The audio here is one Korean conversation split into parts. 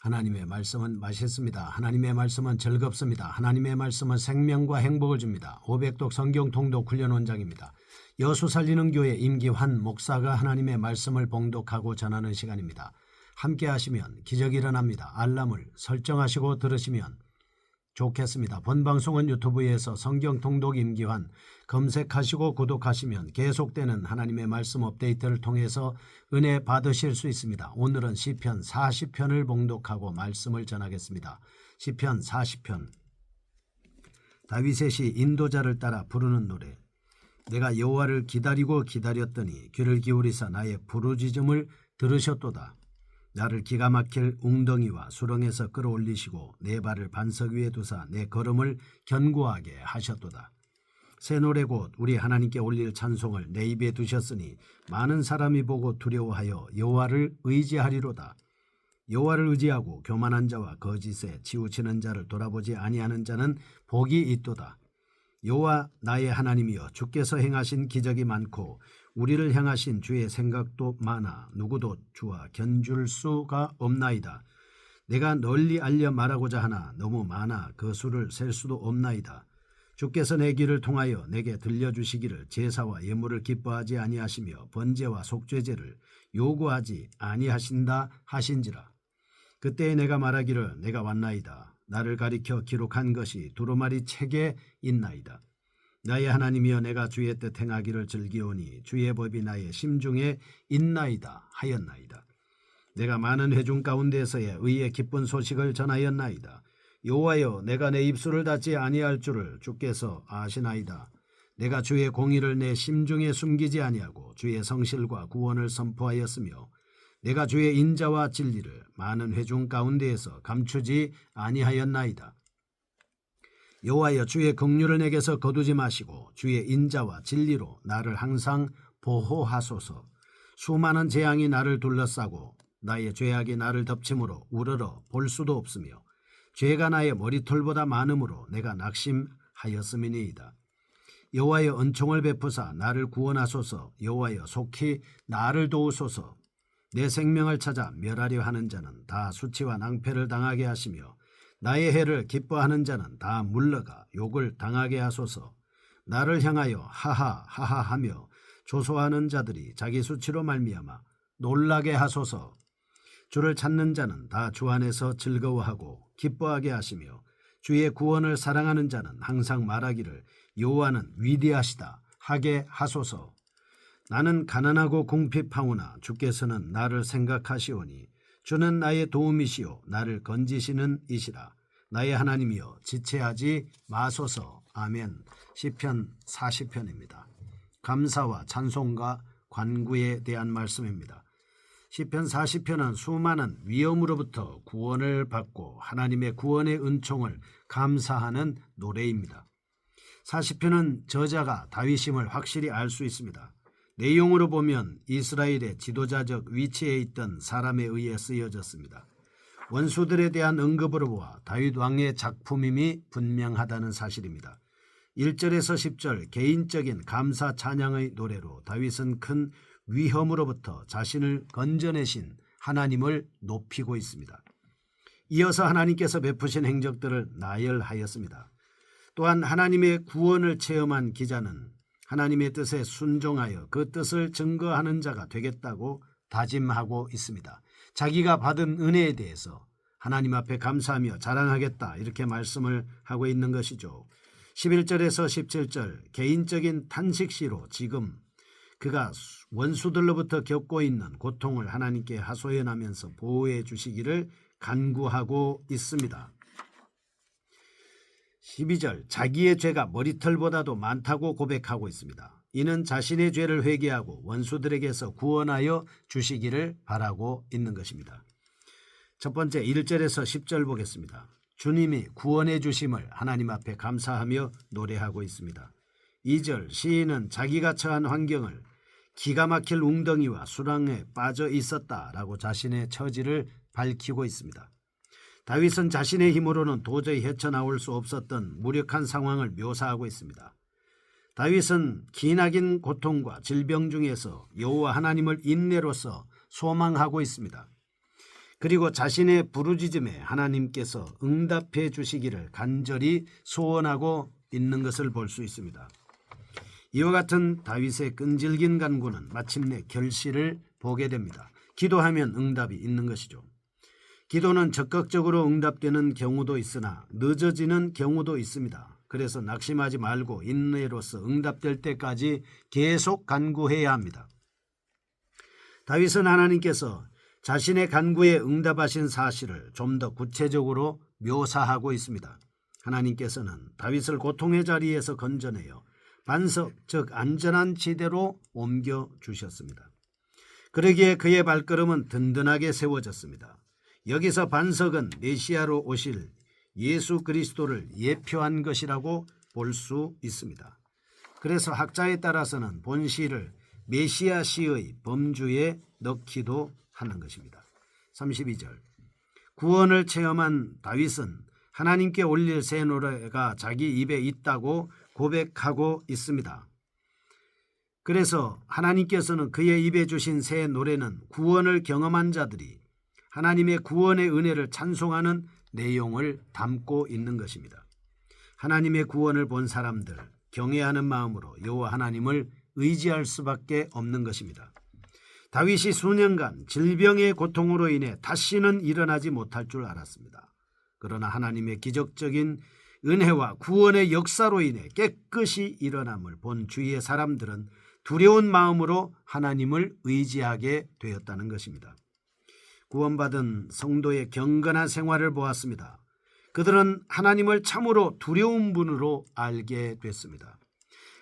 하나님의 말씀은 맛있습니다. 하나님의 말씀은 즐겁습니다. 하나님의 말씀은 생명과 행복을 줍니다. 500독 성경 통독 훈련 원장입니다. 여수 살리는 교회 임기환 목사가 하나님의 말씀을 봉독하고 전하는 시간입니다. 함께 하시면 기적이 일어납니다. 알람을 설정하시고 들으시면 좋겠습니다. 본 방송은 유튜브에서 성경 통독 임기환 검색하시고 구독하시면 계속되는 하나님의 말씀 업데이트를 통해서 은혜 받으실 수 있습니다. 오늘은 시편 40편을 봉독하고 말씀을 전하겠습니다. 시편 40편. 다윗의 시 인도자를 따라 부르는 노래. 내가 여호와를 기다리고 기다렸더니 귀를 기울이사 나의 부르짖음을 들으셨도다. 나를 기가 막힐 웅덩이와 수렁에서 끌어올리시고 내 발을 반석 위에 두사 내 걸음을 견고하게 하셨도다. 새 노래 곧 우리 하나님께 올릴 찬송을 내 입에 두셨으니 많은 사람이 보고 두려워하여 여호와를 의지하리로다. 여호와를 의지하고 교만한 자와 거짓에 치우치는 자를 돌아보지 아니하는 자는 복이 있도다. 여호와 나의 하나님이여, 주께서 행하신 기적이 많고 우리를 향하신 주의 생각도 많아 누구도 주와 견줄 수가 없나이다. 내가 널리 알려 말하고자 하나 너무 많아 그 수를 셀 수도 없나이다. 주께서 내 귀를 통하여 내게 들려주시기를 제사와 예물을 기뻐하지 아니하시며 번제와 속죄제를 요구하지 아니하신다 하신지라. 그때에 내가 말하기를 내가 왔나이다. 나를 가리켜 기록한 것이 두루마리 책에 있나이다. 나의 하나님이여, 내가 주의 뜻 행하기를 즐기오니 주의 법이 나의 심중에 있나이다 하였나이다. 내가 많은 회중 가운데서의 의의 기쁜 소식을 전하였나이다. 여호와여, 내가 내 입술을 닫지 아니할 줄을 주께서 아시나이다. 내가 주의 공의를 내 심중에 숨기지 아니하고 주의 성실과 구원을 선포하였으며 내가 주의 인자와 진리를 많은 회중 가운데에서 감추지 아니하였나이다. 여호와여, 주의 긍휼을 내게서 거두지 마시고 주의 인자와 진리로 나를 항상 보호하소서. 수많은 재앙이 나를 둘러싸고 나의 죄악이 나를 덮침으로 우러러 볼 수도 없으며 죄가 나의 머리털보다 많음으로 내가 낙심하였음이니이다. 여호와여, 은총을 베푸사 나를 구원하소서. 여호와여, 속히 나를 도우소서. 내 생명을 찾아 멸하려 하는 자는 다 수치와 낭패를 당하게 하시며 나의 해를 기뻐하는 자는 다 물러가 욕을 당하게 하소서. 나를 향하여 하하 하하 하며 조소하는 자들이 자기 수치로 말미암아 놀라게 하소서. 주를 찾는 자는 다 주 안에서 즐거워하고 기뻐하게 하시며 주의 구원을 사랑하는 자는 항상 말하기를 여호와는 위대하시다 하게 하소서. 나는 가난하고 궁핍하오나 주께서는 나를 생각하시오니 주는 나의 도움이시오 나를 건지시는 이시라. 나의 하나님이여, 지체하지 마소서. 아멘. 시편 40편입니다. 감사와 찬송과 관구에 대한 말씀입니다. 시편 40편은 수많은 위험으로부터 구원을 받고 하나님의 구원의 은총을 감사하는 노래입니다. 40편은 저자가 다윗임을 확실히 알 수 있습니다. 내용으로 보면 이스라엘의 지도자적 위치에 있던 사람에 의해 쓰여졌습니다. 원수들에 대한 언급으로 보아 다윗 왕의 작품임이 분명하다는 사실입니다. 1절에서 10절 개인적인 감사 찬양의 노래로 다윗은 큰 위험으로부터 자신을 건져내신 하나님을 높이고 있습니다. 이어서 하나님께서 베푸신 행적들을 나열하였습니다. 또한 하나님의 구원을 체험한 기자는 하나님의 뜻에 순종하여 그 뜻을 증거하는 자가 되겠다고 다짐하고 있습니다. 자기가 받은 은혜에 대해서 하나님 앞에 감사하며 자랑하겠다, 이렇게 말씀을 하고 있는 것이죠. 11절에서 17절 개인적인 탄식시로 지금 그가 원수들로부터 겪고 있는 고통을 하나님께 하소연하면서 보호해 주시기를 간구하고 있습니다. 12절 자기의 죄가 머리털보다도 많다고 고백하고 있습니다. 이는 자신의 죄를 회개하고 원수들에게서 구원하여 주시기를 바라고 있는 것입니다. 첫 번째 1절에서 10절 보겠습니다. 주님이 구원해 주심을 하나님 앞에 감사하며 노래하고 있습니다. 2절 시인은 자기가 처한 환경을 기가 막힐 웅덩이와 수렁에 빠져 있었다라고 자신의 처지를 밝히고 있습니다. 다윗은 자신의 힘으로는 도저히 헤쳐나올 수 없었던 무력한 상황을 묘사하고 있습니다. 다윗은 기나긴 고통과 질병 중에서 여호와 하나님을 인내로서 소망하고 있습니다. 그리고 자신의 부르짖음에 하나님께서 응답해 주시기를 간절히 소원하고 있는 것을 볼 수 있습니다. 이와 같은 다윗의 끈질긴 간구는 마침내 결실을 보게 됩니다. 기도하면 응답이 있는 것이죠. 기도는 적극적으로 응답되는 경우도 있으나 늦어지는 경우도 있습니다. 그래서 낙심하지 말고 인내로서 응답될 때까지 계속 간구해야 합니다. 다윗은 하나님께서 자신의 간구에 응답하신 사실을 좀 더 구체적으로 묘사하고 있습니다. 하나님께서는 다윗을 고통의 자리에서 건져내어 반석, 즉 안전한 지대로 옮겨주셨습니다. 그러기에 그의 발걸음은 든든하게 세워졌습니다. 여기서 반석은 메시아로 오실 예수 그리스도를 예표한 것이라고 볼 수 있습니다. 그래서 학자에 따라서는 본시를 메시아 시의 범주에 넣기도 하는 것입니다. 32절 구원을 체험한 다윗은 하나님께 올릴 새 노래가 자기 입에 있다고 고백하고 있습니다. 그래서 하나님께서는 그의 입에 주신 새 노래는 구원을 경험한 자들이 하나님의 구원의 은혜를 찬송하는 내용을 담고 있는 것입니다. 하나님의 구원을 본 사람들, 경외하는 마음으로 여호와 하나님을 의지할 수밖에 없는 것입니다. 다윗이 수년간 질병의 고통으로 인해 다시는 일어나지 못할 줄 알았습니다. 그러나 하나님의 기적적인 은혜와 구원의 역사로 인해 깨끗이 일어남을 본 주위의 사람들은 두려운 마음으로 하나님을 의지하게 되었다는 것입니다. 구원받은 성도의 경건한 생활을 보았습니다. 그들은 하나님을 참으로 두려운 분으로 알게 됐습니다.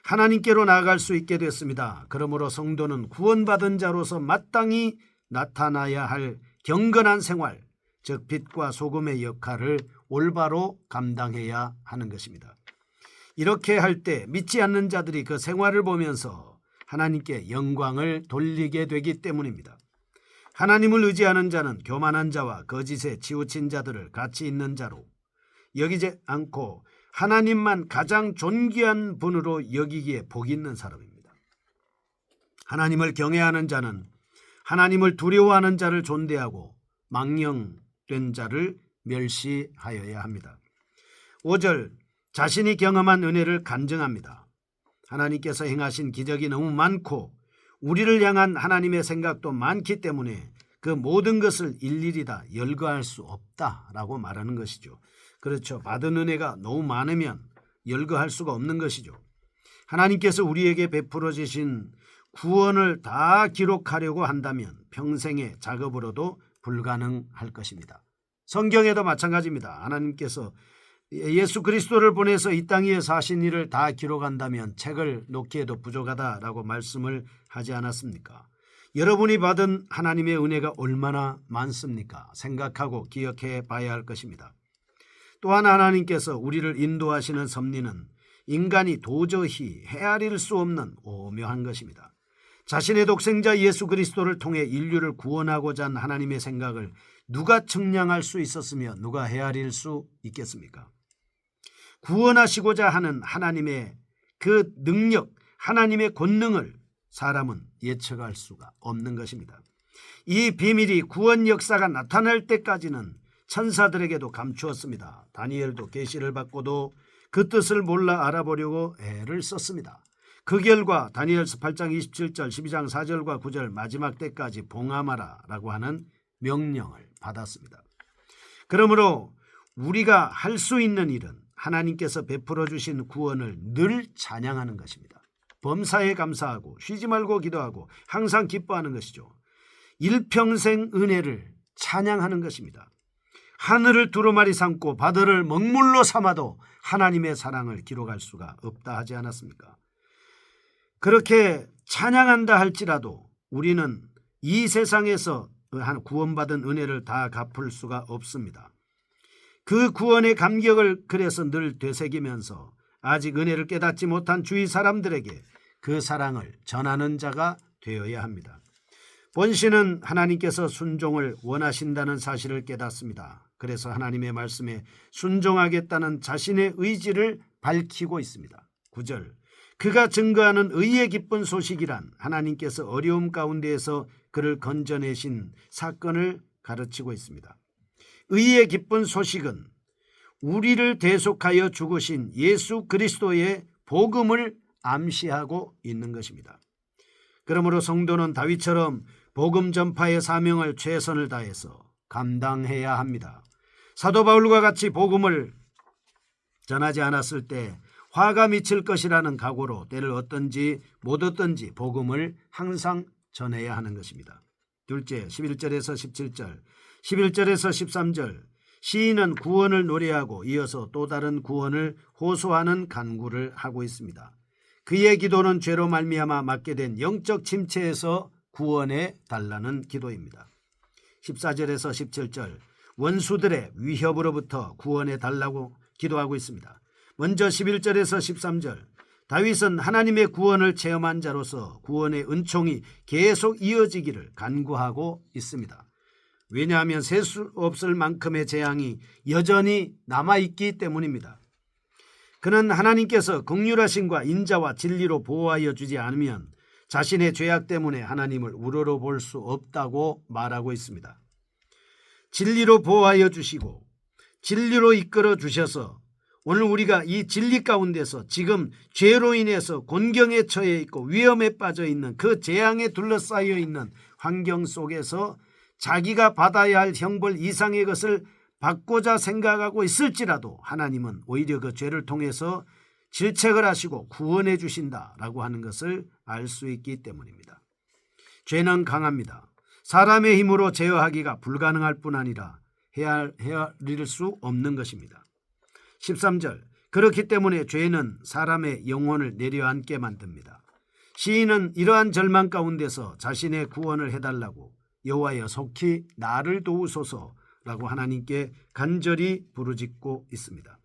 하나님께로 나아갈 수 있게 됐습니다. 그러므로 성도는 구원받은 자로서 마땅히 나타나야 할 경건한 생활, 즉 빛과 소금의 역할을 올바로 감당해야 하는 것입니다. 이렇게 할 때 믿지 않는 자들이 그 생활을 보면서 하나님께 영광을 돌리게 되기 때문입니다. 하나님을 의지하는 자는 교만한 자와 거짓에 치우친 자들을 가치 있는 자로 여기지 않고 하나님만 가장 존귀한 분으로 여기기에 복이 있는 사람입니다. 하나님을 경외하는 자는 하나님을 두려워하는 자를 존대하고 망령된 자를 멸시하여야 합니다. 5절 자신이 경험한 은혜를 간증합니다. 하나님께서 행하신 기적이 너무 많고 우리를 향한 하나님의 생각도 많기 때문에 그 모든 것을 일일이 다 열거할 수 없다라고 말하는 것이죠. 그렇죠. 받은 은혜가 너무 많으면 열거할 수가 없는 것이죠. 하나님께서 우리에게 베풀어 주신 구원을 다 기록하려고 한다면 평생의 작업으로도 불가능할 것입니다. 성경에도 마찬가지입니다. 하나님께서 예수 그리스도를 보내서 이 땅 위에 사신 일을 다 기록한다면 책을 놓기에도 부족하다라고 말씀을 하지 않았습니까? 여러분이 받은 하나님의 은혜가 얼마나 많습니까? 생각하고 기억해 봐야 할 것입니다. 또한 하나님께서 우리를 인도하시는 섭리는 인간이 도저히 헤아릴 수 없는 오묘한 것입니다. 자신의 독생자 예수 그리스도를 통해 인류를 구원하고자 한 하나님의 생각을 누가 측량할 수 있었으며 누가 헤아릴 수 있겠습니까? 구원하시고자 하는 하나님의 그 능력, 하나님의 권능을 사람은 예측할 수가 없는 것입니다. 이 비밀이 구원 역사가 나타날 때까지는 천사들에게도 감추었습니다. 다니엘도 계시를 받고도 그 뜻을 몰라 알아보려고 애를 썼습니다. 그 결과 다니엘서 8장 27절 12장 4절과 9절 마지막 때까지 봉함하라 라고 하는 명령을 받았습니다. 그러므로 우리가 할 수 있는 일은 하나님께서 베풀어 주신 구원을 늘 찬양하는 것입니다. 범사에 감사하고 쉬지 말고 기도하고 항상 기뻐하는 것이죠. 일평생 은혜를 찬양하는 것입니다. 하늘을 두루마리 삼고 바다를 먹물로 삼아도 하나님의 사랑을 기록할 수가 없다 하지 않았습니까? 그렇게 찬양한다 할지라도 우리는 이 세상에서 구원받은 은혜를 다 갚을 수가 없습니다. 그 구원의 감격을 그래서 늘 되새기면서 아직 은혜를 깨닫지 못한 주위 사람들에게 그 사랑을 전하는 자가 되어야 합니다. 본시는 하나님께서 순종을 원하신다는 사실을 깨닫습니다. 그래서 하나님의 말씀에 순종하겠다는 자신의 의지를 밝히고 있습니다. 9절 그가 증거하는 의의 기쁜 소식이란 하나님께서 어려움 가운데에서 그를 건져내신 사건을 가르치고 있습니다. 의의 기쁜 소식은 우리를 대속하여 죽으신 예수 그리스도의 복음을 암시하고 있는 것입니다. 그러므로 성도는 다윗처럼 복음 전파의 사명을 최선을 다해서 감당해야 합니다. 사도 바울과 같이 복음을 전하지 않았을 때 화가 미칠 것이라는 각오로 때를 얻든지 못 얻든지 복음을 항상 전해야 하는 것입니다. 둘째, 11절에서 17절, 11절에서 13절, 시인은 구원을 노래하고 이어서 또 다른 구원을 호소하는 간구를 하고 있습니다. 그의 기도는 죄로 말미암아 맞게 된 영적 침체에서 구원해 달라는 기도입니다. 14절에서 17절, 원수들의 위협으로부터 구원해 달라고 기도하고 있습니다. 먼저 11절에서 13절, 다윗은 하나님의 구원을 체험한 자로서 구원의 은총이 계속 이어지기를 간구하고 있습니다. 왜냐하면 셀 수 없을 만큼의 재앙이 여전히 남아있기 때문입니다. 그는 하나님께서 긍휼하심과 인자와 진리로 보호하여 주지 않으면 자신의 죄악 때문에 하나님을 우러러 볼 수 없다고 말하고 있습니다. 진리로 보호하여 주시고 진리로 이끌어 주셔서 오늘 우리가 이 진리 가운데서 지금 죄로 인해서 곤경에 처해 있고 위험에 빠져 있는 그 재앙에 둘러싸여 있는 환경 속에서 자기가 받아야 할 형벌 이상의 것을 받고자 생각하고 있을지라도 하나님은 오히려 그 죄를 통해서 질책을 하시고 구원해 주신다라고 하는 것을 알 수 있기 때문입니다. 죄는 강합니다. 사람의 힘으로 제어하기가 불가능할 뿐 아니라 헤아릴 수 없는 것입니다. 13절, 그렇기 때문에 죄는 사람의 영혼을 내려앉게 만듭니다. 시인은 이러한 절망 가운데서 자신의 구원을 해달라고 여호와여 속히 나를 도우소서라고 하나님께 간절히 부르짖고 있습니다.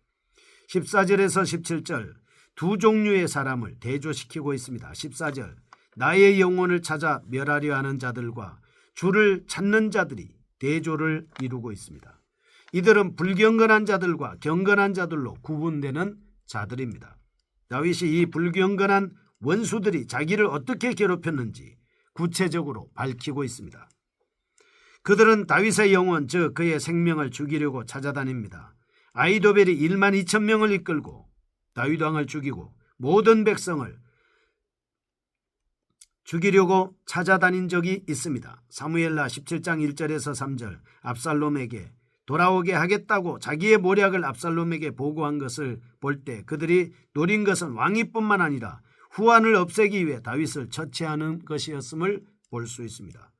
14절에서 17절, 두 종류의 사람을 대조시키고 있습니다. 14절, 나의 영혼을 찾아 멸하려 하는 자들과 주를 찾는 자들이 대조를 이루고 있습니다. 이들은 불경건한 자들과 경건한 자들로 구분되는 자들입니다. 다윗이 이 불경건한 원수들이 자기를 어떻게 괴롭혔는지 구체적으로 밝히고 있습니다. 그들은 다윗의 영혼, 즉 그의 생명을 죽이려고 찾아다닙니다. 아히도벨이 1만 2천 명을 이끌고 다윗 왕을 죽이고 모든 백성을 죽이려고 찾아다닌 적이 있습니다. 사무엘하 17장 1절에서 3절, 압살롬에게 돌아오게 하겠다고 자기의 모략을 압살롬에게 보고한 것을 볼 때 그들이 노린 것은 왕위뿐만 아니라 후환을 없애기 위해 다윗을 처치하는 것이었음을 볼 수 있습니다.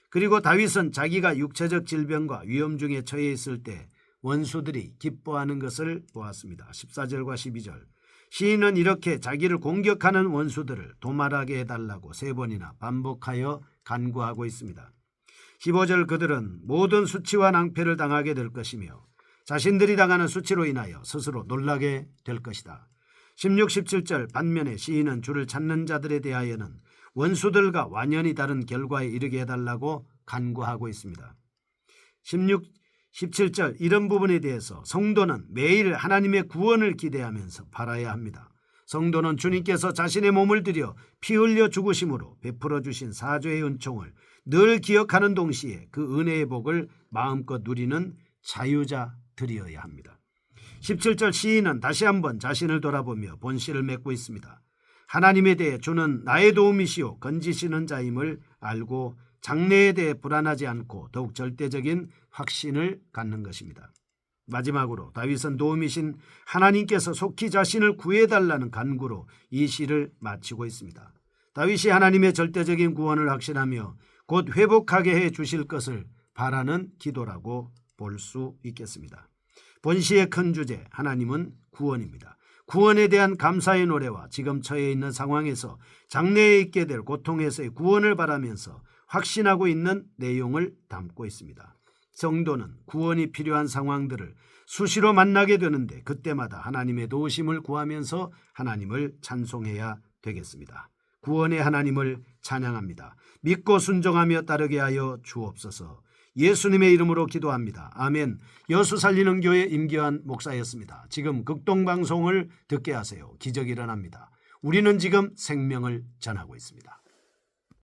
그리고 다윗은 자기가 육체적 질병과 위험 중에 처해 있을 때 원수들이 기뻐하는 것을 보았습니다. 14절과 12절, 시인은 이렇게 자기를 공격하는 원수들을 도말하게 해달라고 3번이나 반복하여 간구하고 있습니다. 15절, 그들은 모든 수치와 낭패를 당하게 될 것이며 자신들이 당하는 수치로 인하여 스스로 놀라게 될 것이다. 16, 17절 반면에 시인은 주를 찾는 자들에 대하여는 원수들과 완연히 다른 결과에 이르게 해달라고 간구하고 있습니다. 16, 17절 이런 부분에 대해서 성도는 매일 하나님의 구원을 기대하면서 바라야 합니다. 성도는 주님께서 자신의 몸을 들여 피 흘려 죽으심으로 베풀어 주신 사죄의 은총을 늘 기억하는 동시에 그 은혜의 복을 마음껏 누리는 자유자들이어야 합니다. 17절 시인은 다시 한번 자신을 돌아보며 본시를 맺고 있습니다. 하나님에 대해 주는 나의 도움이시오 건지시는 자임을 알고 장래에 대해 불안하지 않고 더욱 절대적인 확신을 갖는 것입니다. 마지막으로 다윗은 도움이신 하나님께서 속히 자신을 구해달라는 간구로 이 시를 마치고 있습니다. 다윗이 하나님의 절대적인 구원을 확신하며 곧 회복하게 해 주실 것을 바라는 기도라고 볼 수 있겠습니다. 본시의 큰 주제, 하나님은 구원입니다. 구원에 대한 감사의 노래와 지금 처해 있는 상황에서 장래에 있게 될 고통에서의 구원을 바라면서 확신하고 있는 내용을 담고 있습니다. 성도는 구원이 필요한 상황들을 수시로 만나게 되는데 그때마다 하나님의 도우심을 구하면서 하나님을 찬송해야 되겠습니다. 구원의 하나님을 찬양합니다. 믿고 순종하며 따르게 하여 주옵소서. 예수님의 이름으로 기도합니다. 아멘. 여수 살리는 교회 임기환 목사였습니다. 지금 극동방송을 듣게 하세요. 기적이 일어납니다. 우리는 지금 생명을 전하고 있습니다.